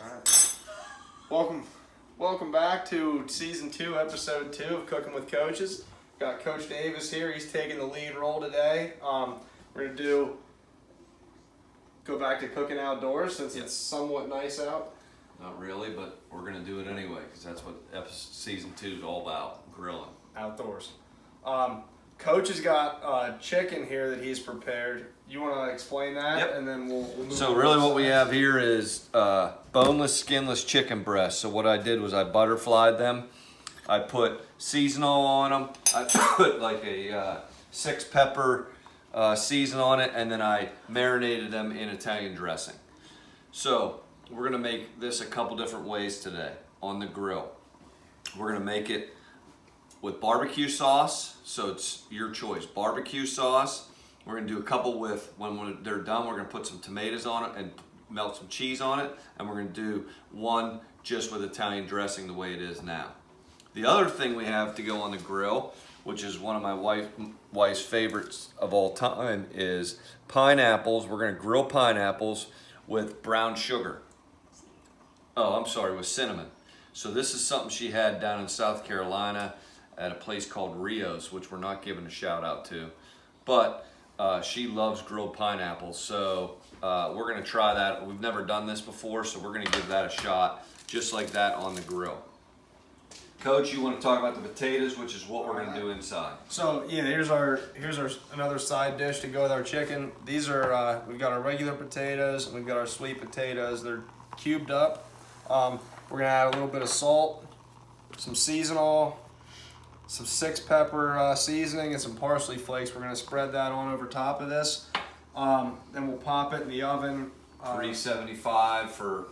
Alright. Welcome back to season 2, episode 2 of Cooking with Coaches. Got Coach Davis here. He's taking the lead role today. We're gonna go back to cooking outdoors since it's somewhat nice out. Not really, but we're gonna do it anyway because that's what season 2 is all about: grilling Outdoors. Coach has got chicken here that he's prepared. You want to explain that? Yep. And then we'll move So on really to what we sides. have here is boneless, skinless chicken breasts. So what I did was I butterflied them. I put seasonal on them. I put like a 6 pepper season on it, and then I marinated them in Italian dressing. So we're gonna make this a couple different ways today on the grill. We're gonna make it with barbecue sauce, so it's your choice. Barbecue sauce. We're gonna do a couple with, when they're done, we're gonna put some tomatoes on it and melt some cheese on it, and we're gonna do one just with Italian dressing the way it is now. The other thing we have to go on the grill, which is one of my wife's favorites of all time, is pineapples. We're gonna grill pineapples with brown sugar. Oh, I'm sorry, with cinnamon. So this is something she had down in South Carolina at a place called Rio's, which we're not giving a shout out to, but she loves grilled pineapples. So we're gonna try that. We've never done this before, so we're gonna give that a shot, just like that on the grill. Coach, you want to talk about the potatoes, which is what we're gonna do inside. So yeah, here's our another side dish to go with our chicken. These are we've got our regular potatoes and we've got our sweet potatoes. They're cubed up. We're gonna add a little bit of salt, some seasonal, some 6 pepper seasoning, and some parsley flakes. We're gonna spread that on over top of this. Then we'll pop it in the oven. 375 for.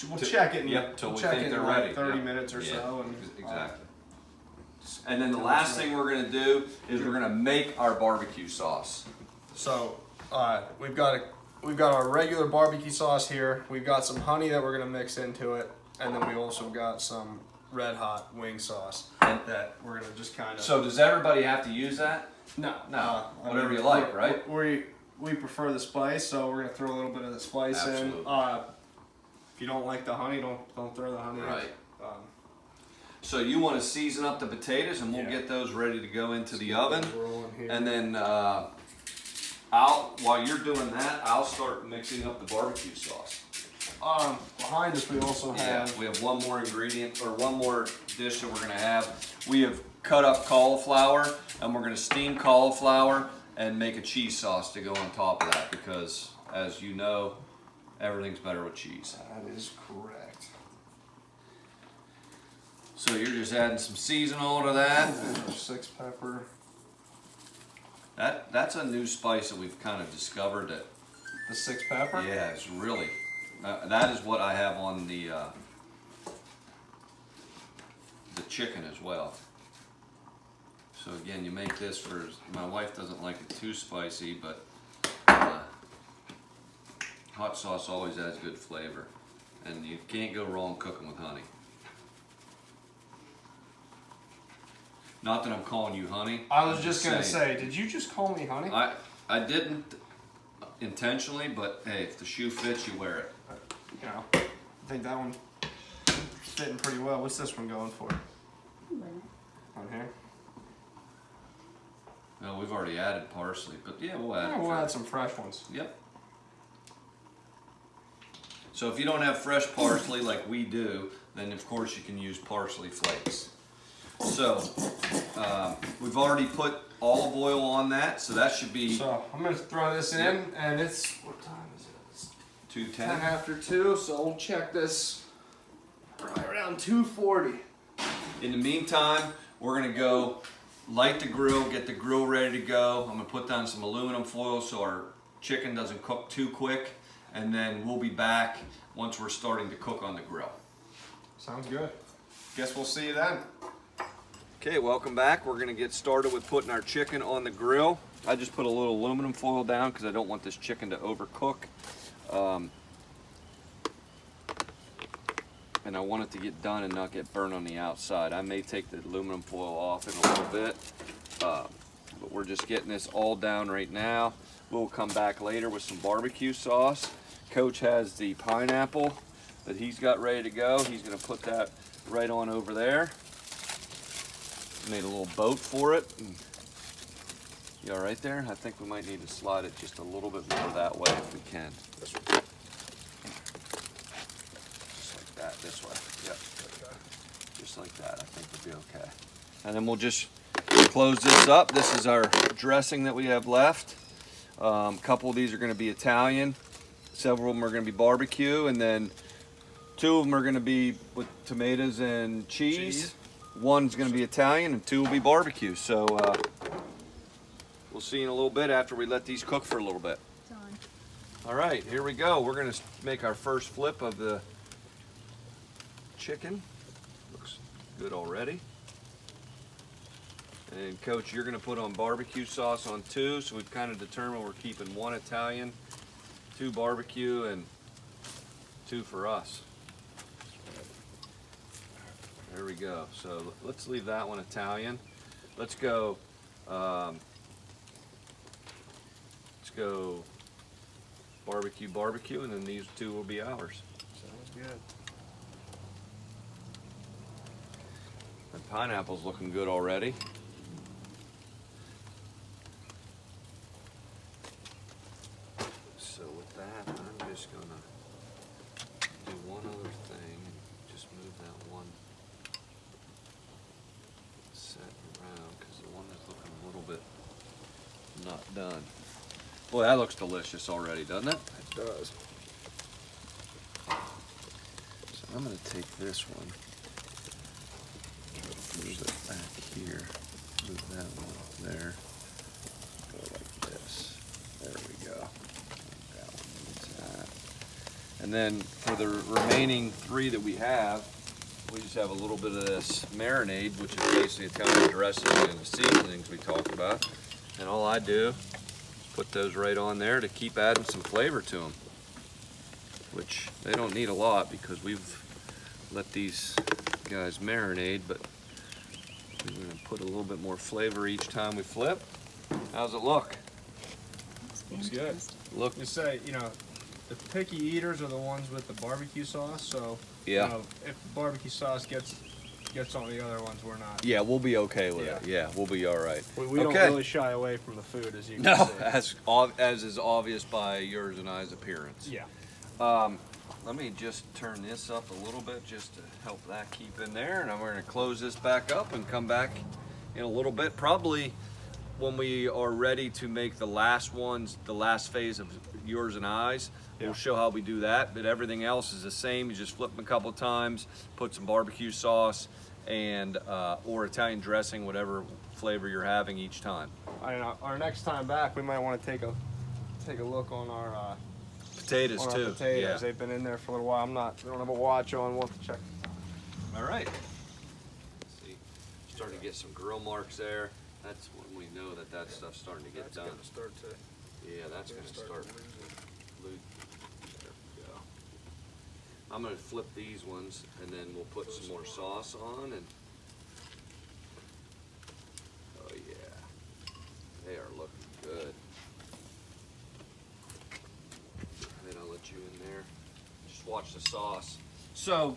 We'll check it. Till we check think it they're in like ready. 30 minutes or so. And, exactly. And then the last thing we're gonna do is we're gonna make our barbecue sauce. So we've got our regular barbecue sauce here. We've got some honey that we're gonna mix into it, and then we also got some red hot wing sauce that we're gonna just kind of. So does everybody have to use that? No, whatever you like, right? We prefer the spice, so we're gonna throw a little bit of the spice Absolutely. in. If you don't like the honey, don't throw the honey in. Right. So you want to season up the potatoes, and we'll get those ready to go into the oven. And then while you're doing that, I'll start mixing up the barbecue sauce. Behind us, we also have. We have one more ingredient, or one more dish that we're gonna have. We have cut up cauliflower, and we're gonna steam cauliflower and make a cheese sauce to go on top of that, because as you know, everything's better with cheese. That is correct. So you're just adding some seasonal to that. 6 pepper. That's a new spice that we've kind of discovered that. The 6 pepper? Yeah, it's really. That is what I have on the chicken as well. So again, you make this for. My wife doesn't like it too spicy, but hot sauce always adds good flavor, and you can't go wrong cooking with honey. Not that I'm calling you honey. I was just gonna say, did you just call me honey? I didn't intentionally, but hey, if the shoe fits, you wear it. You know, I think that one's fitting pretty well. What's this one going for? On here? No, we've already added parsley, but yeah, we'll add. We'll add some fresh ones. Yep. So if you don't have fresh parsley like we do, then of course you can use parsley flakes. So we've already put olive oil on that, so that should be. So I'm gonna throw this in, and it's what time is it? It's 2:10. 10 after 2. So we'll check this right around 2:40. In the meantime, we're gonna go light the grill, get the grill ready to go. I'm gonna put down some aluminum foil so our chicken doesn't cook too quick, and then we'll be back once we're starting to cook on the grill. Sounds good. Guess we'll see you then. Okay, welcome back. We're gonna get started with putting our chicken on the grill. I just put a little aluminum foil down because I don't want this chicken to overcook. And I want it to get done and not get burned on the outside. I may take the aluminum foil off in a little bit, but we're just getting this all down right now. We'll come back later with some barbecue sauce. Coach has the pineapple that he's got ready to go. He's gonna put that right on over there. Made a little boat for it. You all right there? I think we might need to slide it just a little bit more that way if we can. Just like that, this way. Yep. Just like that, I think we'll be okay. And then we'll just close this up. This is our dressing that we have left. A couple of these are gonna be Italian. Several of them are gonna be barbecue, and then 2 of them are gonna be with tomatoes and cheese. One's gonna be Italian and 2 will be barbecue. So we'll see in a little bit after we let these cook for a little bit. It's on. All right, here we go. We're gonna make our first flip of the chicken. Looks good already. And Coach, you're gonna put on barbecue sauce on 2, so we've kind of determined we're keeping 1 Italian, 2 barbecue, and 2 for us. There we go. So let's leave that one Italian. Let's go barbecue, and then these 2 will be ours. Sounds good. The pineapple's looking good already. So with that, I'm just gonna do one other thing and just move that one set around, because the one that's looking a little bit not done. Boy, that looks delicious already, doesn't it? It does. So I'm gonna take this one, move it back here, move that one up there, go like this. There we go. That one needs that. And then for the remaining 3 that we have, we just have a little bit of this marinade, which is basically Italian dressing and the seasonings we talked about. And all I do is put those right on there to keep adding some flavor to them, which they don't need a lot because we've let these guys marinate, but we're gonna put a little bit more flavor each time we flip. How's it look? Looks good. Fantastic. Look, You say, the picky eaters are the ones with the barbecue sauce, so yeah. if the barbecue sauce gets on the other ones, we're not. Yeah, we'll be okay with it. Yeah. Yeah, we'll be all right. We don't Okay. really shy away from the food, as you can No, see. as is obvious by yours and I's appearance. Yeah. Let me just turn this up a little bit just to help that keep in there, and we're gonna close this back up and come back in a little bit, probably when we are ready to make the last ones, the last phase of yours and I's. Yeah. We'll show how we do that, but everything else is the same. You just flip them a couple times, put some barbecue sauce and or Italian dressing, whatever flavor you're having each time. Our next time back, we might want to take a look on our Potatoes on our too. potatoes. Yeah. They've been in there for a little while. We don't have a watch on. We'll have to check. All right. Let's see, starting to get some grill marks there. That's when we know that that stuff's starting to get done. start to. Yeah, that's gonna start. There we go. I'm gonna flip these ones, and then we'll put some more sauce on, and oh yeah, they are looking good. And then I'll let you in there. Just watch the sauce. So,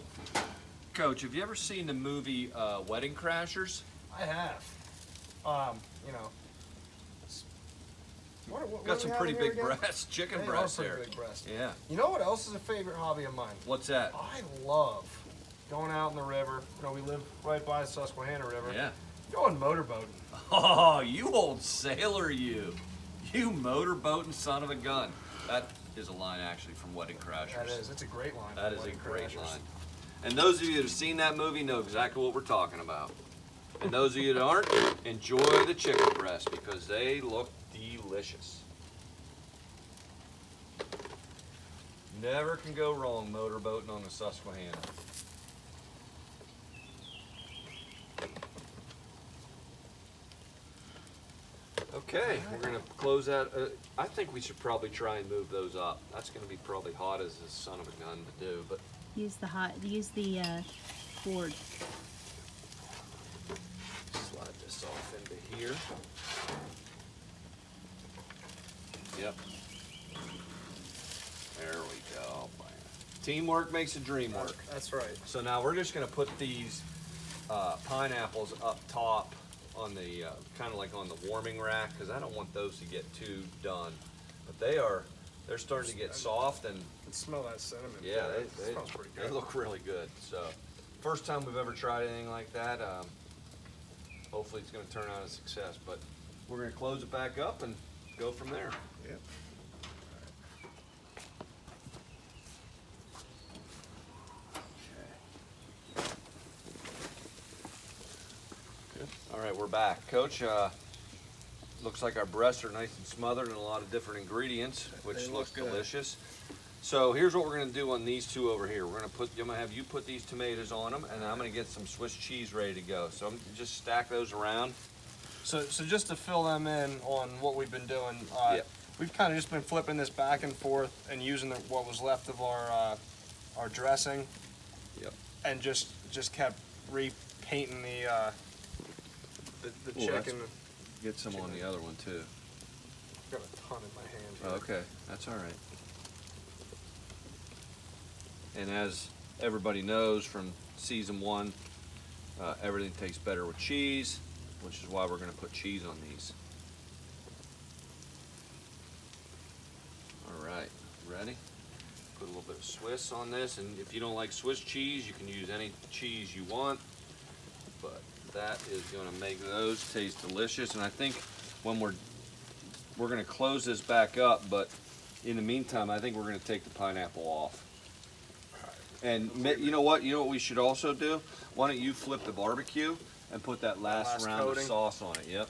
Coach, have you ever seen the movie Wedding Crashers? I have. What Got do some we have pretty in here big again? breasts, chicken They are breasts pretty there. big breasts. Yeah. You know what else is a favorite hobby of mine? What's that? I love going out in the river. We live right by the Susquehanna River. Yeah. Going motorboating. Oh, you old sailor, you. You motorboating son of a gun. That is a line actually from Wedding Crashers. That is. It's a great line. That from is a Wedding great Crashers. line. And those of you that have seen that movie know exactly what we're talking about. And those of you that aren't, enjoy the chicken breast because they look delicious. Never can go wrong motorboating on the Susquehanna. Okay, we're gonna close that. I think we should probably try and move those up. That's gonna be probably hot as a son of a gun to do, but Use the board. slide this off into here. Yep. There we go. Bam. Teamwork makes the dream work. That's right. So now we're just gonna put these pineapples up top on the kind of like on the warming rack, because I don't want those to get too done. But they're starting to get soft, and Smell that cinnamon. yeah, It smells pretty they good. look really good. So first time we've ever tried anything like that. Hopefully it's gonna turn out a success. But we're gonna close it back up and go from there. Yep. All right, we're back. Coach, looks like our breasts are nice and smothered in a lot of different ingredients, which They look looks good. delicious. So here's what we're gonna do on these two over here. I'm gonna have you put these tomatoes on them, and I'm gonna get some Swiss cheese ready to go. So I'm just stack those around. So just to fill them in on what we've been doing, Yeah. we've kind of just been flipping this back and forth and using what was left of our dressing, Yep. and just kept repainting the Ooh, chicken. Get some on the other one too. Got a ton in my hand here. Okay, that's all right. And as everybody knows from season 1, everything tastes better with cheese, which is why we're going to put cheese on these. All right, ready? Put a little bit of Swiss on this, and if you don't like Swiss cheese, you can use any cheese you want, but that is going to make those taste delicious. And I think when we're going to close this back up, but in the meantime, I think we're going to take the pineapple off. And you know what? You know what we should also do? Why don't you flip the barbecue and put that last round coating. of sauce on it? Yep.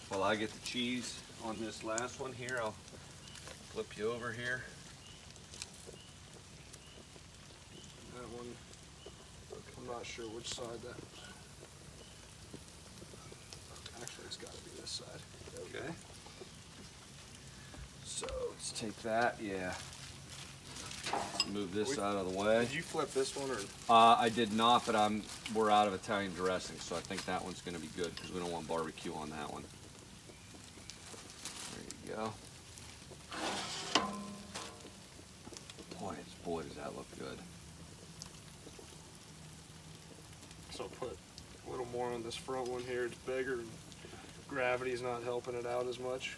While I get the cheese on this last one here, I'll flip you over here. That one, I'm not sure which side that. Actually, it's got to be this side. There we go. Okay. So let's take that. Yeah. Move this out of the way. Did you flip this one or? I did not, but we're out of Italian dressing, so I think that one's going to be good because we don't want barbecue on that one. There you go. Boy, does that look good. So put a little more on this front one here. It's bigger, and gravity's not helping it out as much.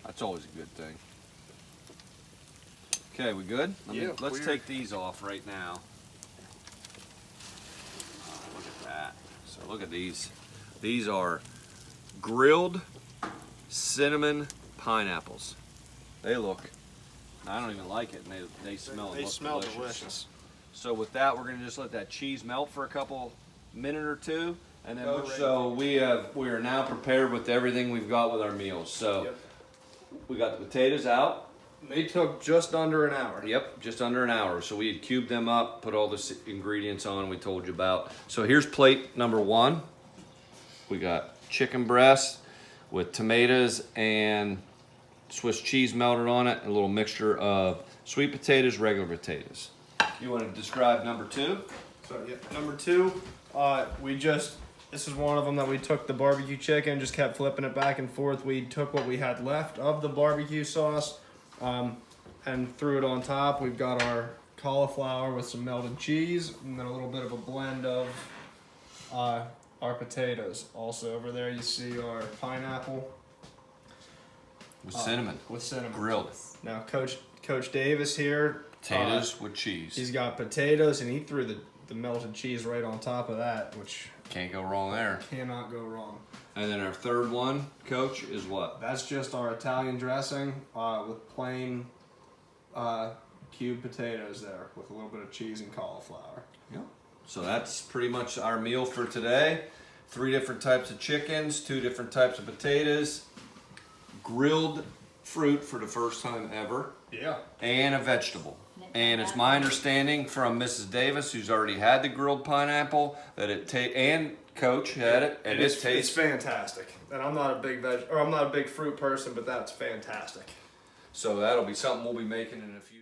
That's always a good thing. Okay, we good? Yeah, Let's we're- take these off right now. Look at that. So look at these. These are grilled cinnamon pineapples. They look, I don't even like it, and they smell and They look smell delicious. delicious. So with that, we're gonna just let that cheese melt for a couple minute or two, and then Coach, so we are now prepared with everything we've got with our meals. So Yep. we got the potatoes out. They took just under an hour. Yep, just under an hour. So we had cubed them up, put all the ingredients on we told you about. So here's plate number 1. We got chicken breast with tomatoes and Swiss cheese melted on it, and a little mixture of sweet potatoes, regular potatoes. You want to describe number 2? So yeah, number 2, this is one of them that we took the barbecue chicken, just kept flipping it back and forth. We took what we had left of the barbecue sauce, and threw it on top. We've got our cauliflower with some melted cheese, and then a little bit of a blend of our potatoes. Also over there you see our pineapple With cinnamon. with cinnamon. Grilled. Now Coach Davis here, Potatoes with cheese. he's got potatoes, and he threw the melted cheese right on top of that, which Can't go wrong there. cannot go wrong. And then our third one, Coach, is what? That's just our Italian dressing with plain cubed potatoes there with a little bit of cheese and cauliflower. Yep. So that's pretty much our meal for today. 3 different types of chickens, 2 different types of potatoes, grilled fruit for the first time ever, Yeah. and a vegetable. And it's my understanding from Mrs. Davis, who's already had the grilled pineapple, that and Coach had it, and it It's tastes. fantastic. And I'm not a big fruit person, but that's fantastic. So that'll be something we'll be making in a few.